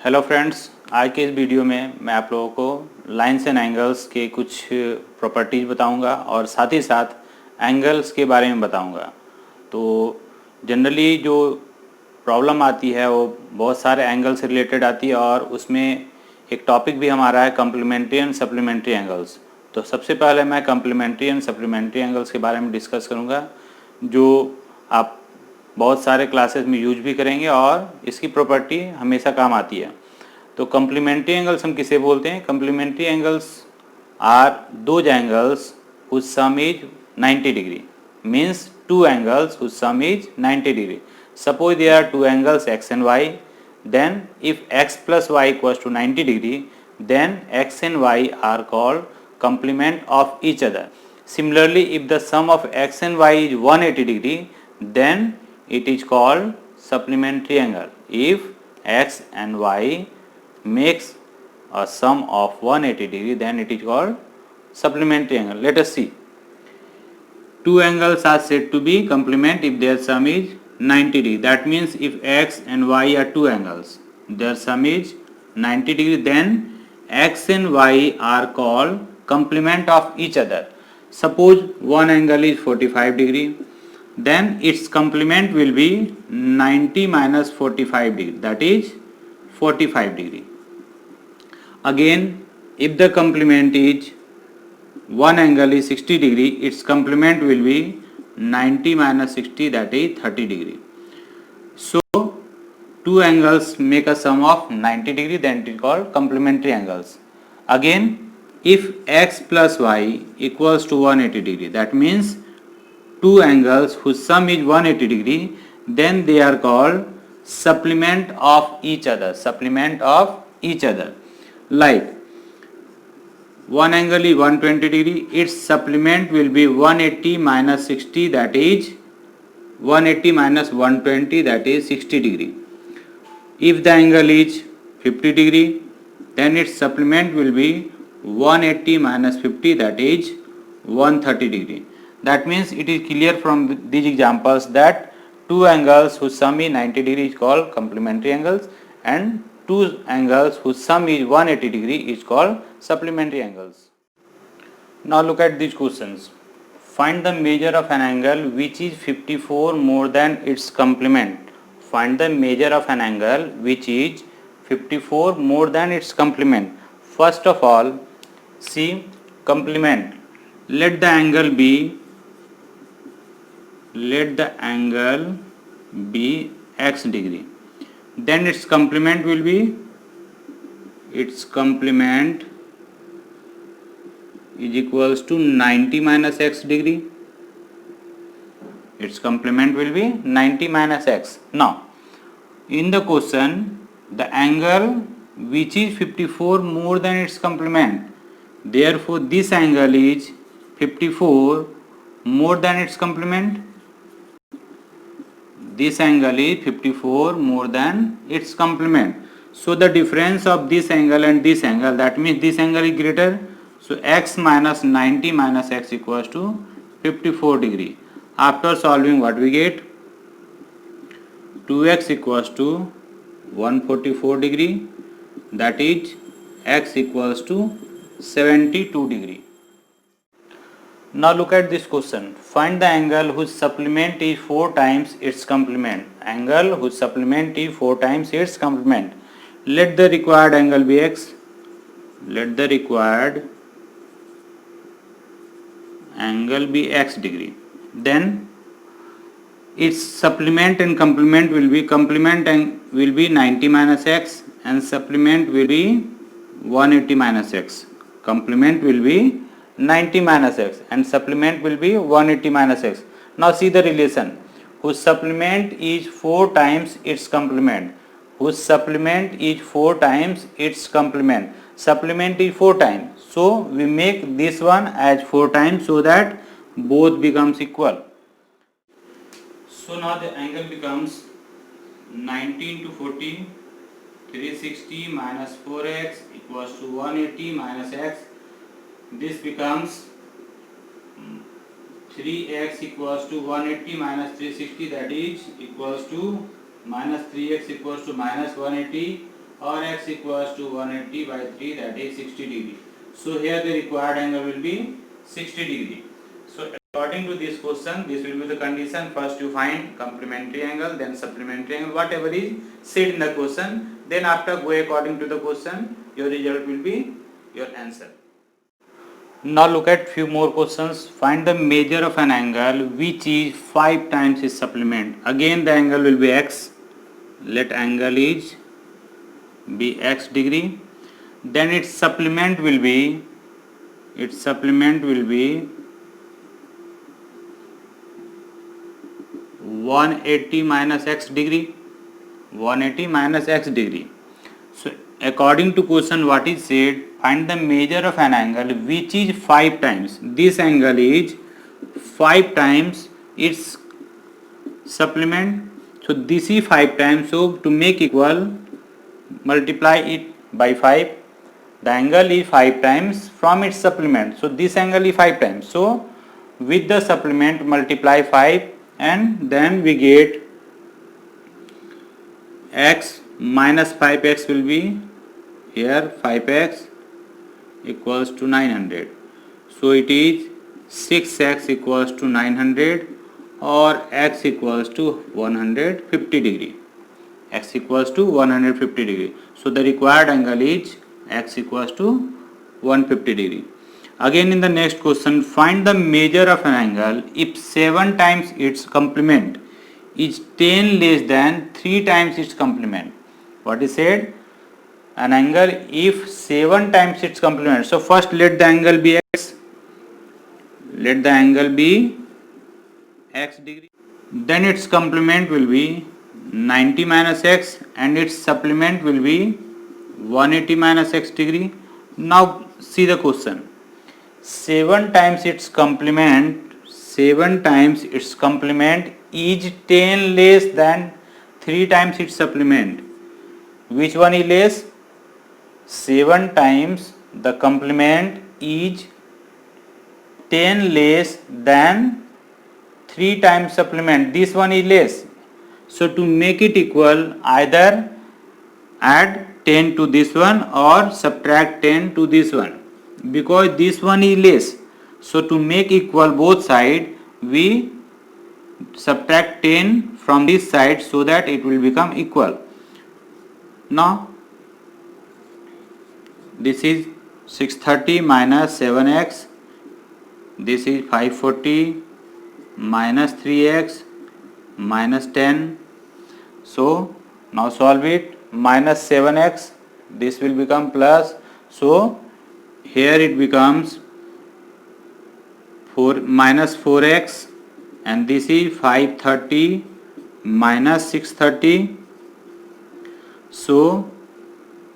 Hello friends, आज के इस वीडियो में मैं आप लोगों को लाइन्स एंड एंगल्स के कुछ प्रॉपर्टीज़ बताऊंगा और साथ ही साथ एंगल्स के बारे में बताऊंगा। तो जनरली जो प्रॉब्लम आती है वो बहुत सारे एंगल से रिलेटेड आती है और उसमें एक टॉपिक भी हमारा है कम्प्लीमेंट्री एंड सप्लीमेंट्री एंगल्स। तो सबसे पहले मैं कम्प्लीमेंट्री एंड सप्लीमेंट्री एंगल्स के बारे में डिस्कस करूँगा, जो आप बहुत सारे क्लासेस में यूज भी करेंगे और इसकी प्रॉपर्टी हमेशा काम आती है। तो कम्प्लीमेंट्री एंगल्स हम किसे बोलते हैं? Complementary angles are those angles whose sum is 90 degree, means two angles whose sum is 90 degree. Suppose there are two angles x and y, then if x plus y equals to 90 degree, then x and y are called complement of each other. Similarly, if the sum of x and y is 180 degree, then it is called supplementary angle. If x and y makes a sum of 180 degree, then it is called supplementary angle. Let us see. Two angles are said to be complement if their sum is 90 degree. That means if x and y are two angles, their sum is 90 degree, then x and y are called complement of each other. Suppose one angle is 45 degree, then its complement will be 90 minus 45 degree, that is 45 degree. Again, if the complement is one angle is 60 degree, its complement will be 90 minus 60, that is 30 degree. So two angles make a sum of 90 degree, then it is called complementary angles. Again, if x plus y equals to 180 degree, that means two angles whose sum is 180 degree, then they are called supplement of each other. Supplement of each other. Like one angle is 120 degree, its supplement will be 180 minus 60, that is 180 minus 120, that is 60 degree. If the angle is 50 degree, then its supplement will be 180 minus 50, that is 130 degree. That means it is clear from these examples that two angles whose sum is 90 degree is called complementary angles, and two angles whose sum is 180 degree is called supplementary angles. Now look at these questions. Find the measure of an angle which is 54 more than its complement. Find the measure of an angle which is 54 more than its complement. First of all, see complement. Let the angle be x degree. Then its complement will be, its complement is equals to 90 minus x degree. Its complement will be 90 minus x. Now, in the question, the angle which is 54 more than its complement, therefore this angle is 54 more than its complement. This angle is 54 more than its complement. So the difference of this angle and this angle, that means this angle is greater. So x minus 90 minus x equals to 54 degree. After solving, what we get? 2x equals to 144 degree, that is x equals to 72 degree. Now look at this question. Find the angle whose supplement is 4 times its complement. Angle whose supplement is 4 times its complement. Let the required angle be x. Let the required angle be x degree. Then its supplement and complement will be, complement and will be 90 minus x and supplement will be 180 minus x. Complement will be 90 minus x and supplement will be 180 minus x. Now see the relation. Whose supplement is 4 times its complement. Whose supplement is 4 times its complement. Supplement is 4 times. So we make this one as 4 times so that both becomes equal. So now the angle becomes 90 into 40, 360 minus 4x equals to 180 minus x. This becomes 3x equals to 180 minus 360, that is equals to minus 3x equals to minus 180 or x equals to 180 by 3, that is 60 degree. So here the required angle will be 60 degree. So according to this question, this will be the condition. First you find complementary angle, then supplementary angle, whatever is said in the question. Then after go according to the question, your result will be your answer. Now look at few more questions. Find the measure of an angle which is 5 times its supplement. Again the angle will be x. Let angle is be x degree. Then its supplement will be 180 minus x degree. 180 minus x degree. So according to question, what is said, find the measure of an angle which is 5 times. This angle is 5 times its supplement. So this is 5 times. So to make equal, multiply it by 5. The angle is 5 times from its supplement. So this angle is 5 times. So with the supplement multiply 5 and then we get x minus 5x will be here 5x equals to 900. So it is 6x equals to 900 or x equals to 150 degree. X equals to 150 degree. So the required angle is x equals to 150 degree. Again in the next question, find the measure of an angle if 7 times its complement is 10 less than 3 times its complement. What is said? An angle if 7 times its complement. So first let the angle be x. Let the angle be x degree. Then its complement will be 90 minus x and its supplement will be 180 minus x degree. Now see the question. 7 times its complement is 10 less than 3 times its supplement. Which one is less? 7 times the complement is 10 less than 3 times supplement. This one is less. So to make it equal, either add 10 to this one or subtract 10 to this one, because this one is less. So to make equal both sides, we subtract 10 from this side so that it will become equal. Now this is 630 minus 7x, this is 540 minus 3x minus 10. So now solve it. Minus 7x, this will become plus. So here it becomes minus 4x and this is 530 minus 630. So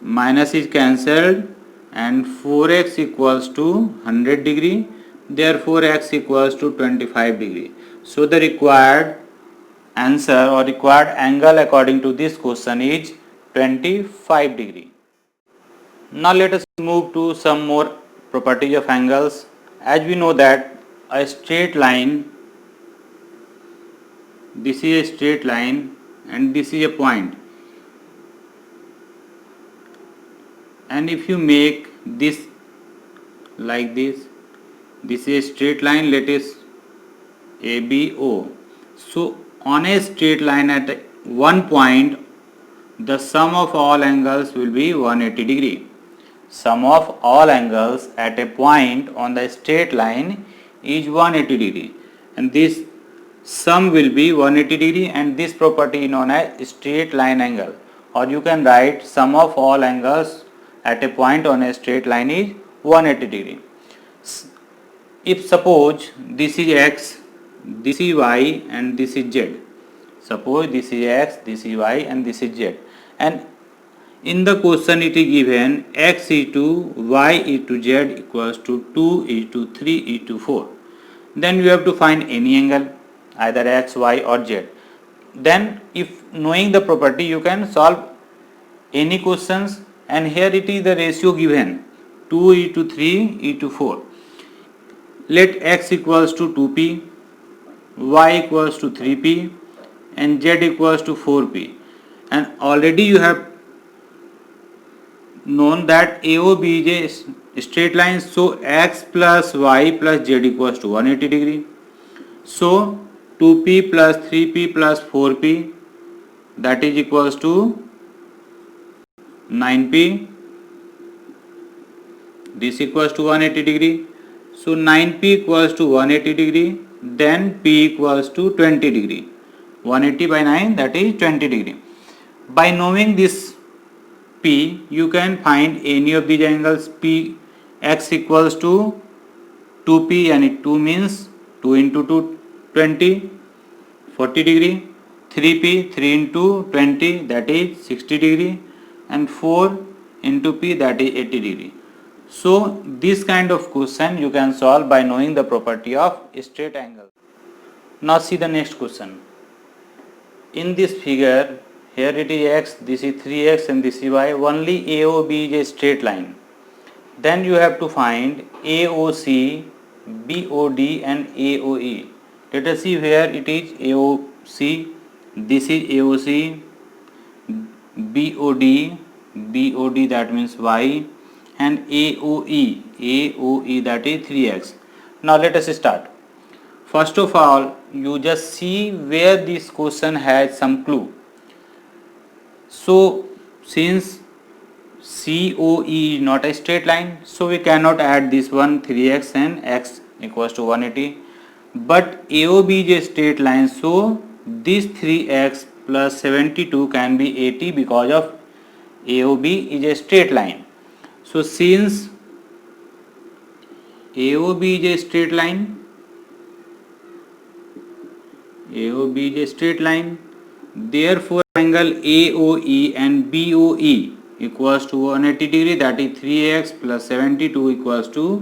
minus is cancelled and 4x equals to 100 degree. Therefore x equals to 25 degree. So the required answer or required angle according to this question is 25 degree. Now let us move to some more properties of angles. As we know that a straight line, this is a straight line and this is a point, and if you make this like this is a straight line, let us ABO. So on a straight line at one point, the sum of all angles will be 180 degree. Sum of all angles at a point on the straight line is 180 degree, and this sum will be 180 degree, and this property is known as straight line angle, or you can write sum of all angles at a point on a straight line is 180 degree. If suppose this is x, this is y and this is z. Suppose this is x, this is y and this is z, and in the question it is given x is to y is to z equals to 2 is to 3 is to 4. Then you have to find any angle, either x, y or z. Then if knowing the property, you can solve any questions, and here it is the ratio given 2 is to 3 is to 4. Let x equals to 2p, y equals to 3p and z equals to 4p, and already you have known that AOB is a straight line, so x plus y plus z equals to 180 degree. So 2p plus 3p plus 4p, that is equals to 9p. This equals to 180 degree. So 9p equals to 180 degree, then p equals to 20 degree. 180 by 9, that is 20 degree. By knowing this p, you can find any of these angles. P x equals to 2p, and 2 means 2 into 2 20, 40 degree. 3p, 3 into 20, that is 60 degree, and 4 into p, that is 80 degree. So this kind of question you can solve by knowing the property of straight angle. Now see the next question. In this figure, here it is x, this is 3x and this is y. Only AOB is a straight line. Then you have to find AOC, BOD and AOE. Let us see where it is AOC, this is AOC, BOD that means y, and AOE that is 3x. Now let us start. First of all, you just see where this question has some clue. So since COE is not a straight line, so we cannot add this one 3x and x equals to 180. But AOB is a straight line, so this 3x plus 72 can be 80 because of AOB is a straight line. So since AOB is a straight line, therefore angle AOE and BOE equals to 180 degree, that is 3x plus 72 equals to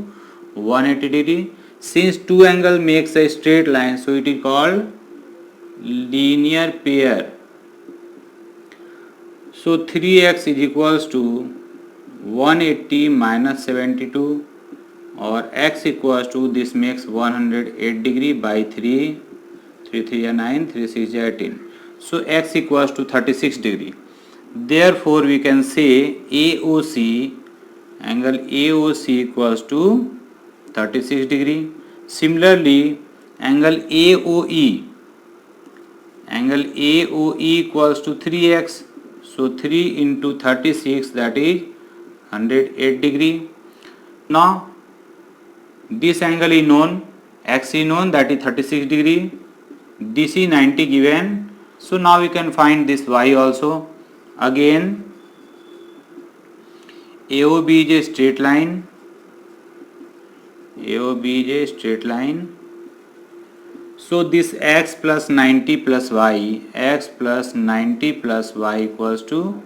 180 degree. Since two angle makes a straight line, so it is called linear pair. So 3x is equals to 180 minus 72, or x equals to, this makes 108 degree by 3, 3 3 are 9, 3 6 are 18. So x equals to 36 degree. Therefore we can say AOC, angle AOC equals to 36 degree. Similarly, angle AOE equals to 3x. So 3 into 36, that is 108 degree. Now this angle is known, x is known, that is 36 degree. This is 90 given. So now we can find this y also. Again AOB is a straight line. So this x plus 90 plus y, equals to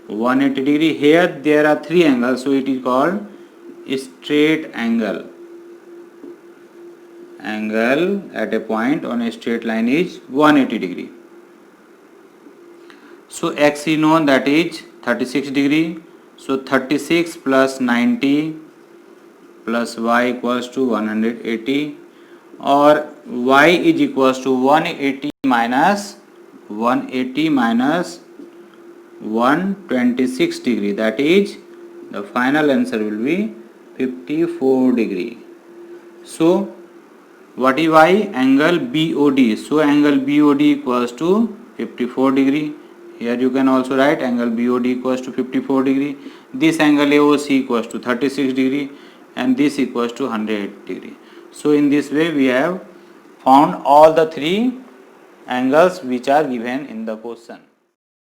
180 degree. Here there are three angles, so it is called straight angle. Angle at a point on a straight line is 180 degree. So x is known, that is 36 degree. So 36 plus 90 plus y equals to 180, or y is equals to 180 minus 126 degree, that is the final answer will be 54 degree. So what is y? Angle BOD. So angle BOD equals to 54 degree. Here you can also write angle BOD equals to 54 degree. This angle AOC equals to 36 degree, and this equals to 108 degree. So in this way we have found all the three angles which are given in the question.